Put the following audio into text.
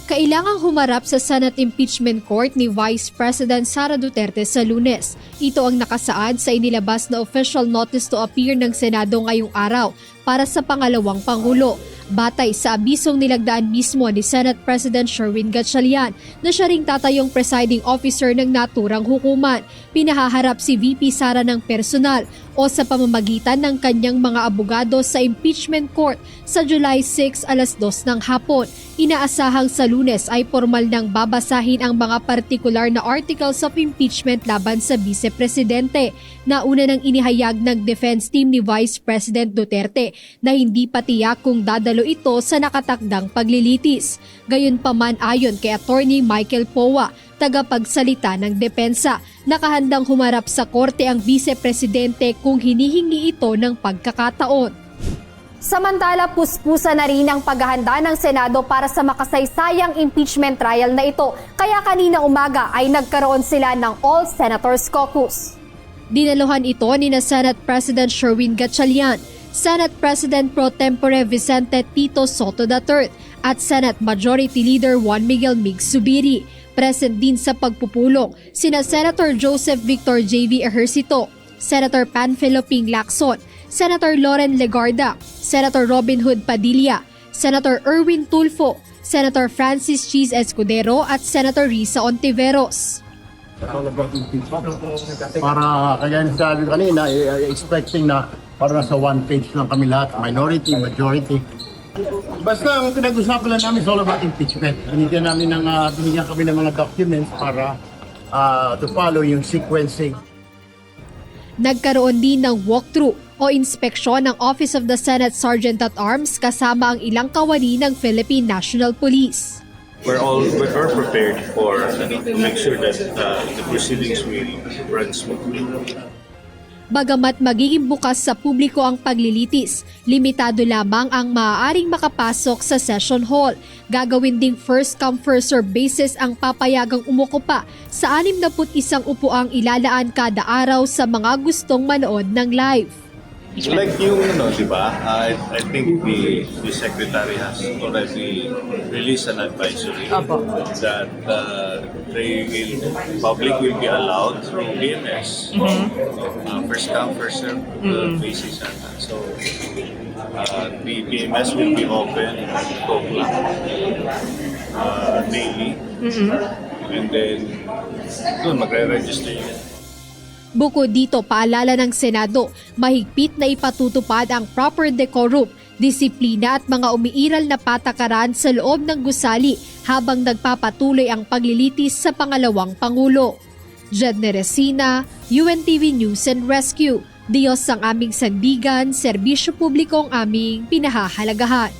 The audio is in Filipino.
Kailangang humarap sa Senate Impeachment Court ni Vice President Sara Duterte sa Lunes. Ito ang nakasaad sa inilabas na official notice to appear ng Senado ngayong araw para sa pangalawang Pangulo. Batay sa abisong nilagdaan mismo ni Senate President Sherwin Gatchalian na siya ring tatayong presiding officer ng naturang hukuman, pinahaharap si VP Sara ng personal o sa pamamagitan ng kanyang mga abogado sa impeachment court sa July 6 alas 2 ng hapon. Inaasahang sa Lunes ay formal nang babasahin ang mga partikular na articles of impeachment laban sa Vice Presidente na una nang inihayag ng defense team ni Vice President Duterte na hindi pa tiyak kung dadalo ito sa nakatakdang paglilitis. Gayunpaman ayon kay Attorney Michael Powa, tagapagsalita ng depensa, nakahandang humarap sa korte ang Vice Presidente kung hinihingi ito ng pagkakataon. Samantala, puspusa na rin ang paghahanda ng Senado para sa makasaysayang impeachment trial na ito. Kaya kanina umaga ay nagkaroon sila ng All Senators Caucus. Dinaluhan ito ni Senate President Sherwin Gatchalian, Senate President Pro Tempore Vicente Tito Soto III at Senate Majority Leader Juan Miguel Mig Zubiri. Present din sa pagpupulong sina Senator Joseph Victor J.V. Ejercito, Senator Panfilo Ping Lacson, Senator Loren Legarda, Senator Robin Hood Padilla, Senator Erwin Tulfo, Senator Francis Cheese Escudero at Senator Risa Ontiveros. Para kaya sabi kanina, expecting na para sa one page lang kami lahat, minority, majority. Basta ang pinag-usapan lang namin is all about impeachment. Binigyan kami ng mga documents para to follow yung sequencing. Nagkaroon din ng walkthrough o inspeksyon ng Office of the Senate Sergeant-at-Arms kasama ang ilang kawani ng Philippine National Police. We're prepared to make sure that the proceedings will run smoothly. Bagamat magiging bukas sa publiko ang paglilitis, limitado lamang ang maaaring makapasok sa session hall. Gagawin ding first come first serve basis ang papayagang umukupa sa 61 upuang ilalaan kada araw sa mga gustong manood ng live. Like yung di ba? I think the secretary has already released an advisory that public will be allowed through BMS. First come first serve basis. So the BMS will be open 2 o'clock daily, and then doon magre-register yun. Bukod dito, paalala ng Senado, mahigpit na ipatutupad ang proper decorum, disiplina at mga umiiral na patakaran sa loob ng gusali habang nagpapatuloy ang paglilitis sa pangalawang Pangulo. Jedne Resina, UNTV News and Rescue. Diyos ang aming sandigan, serbisyo publiko ang aming pinahahalagahan.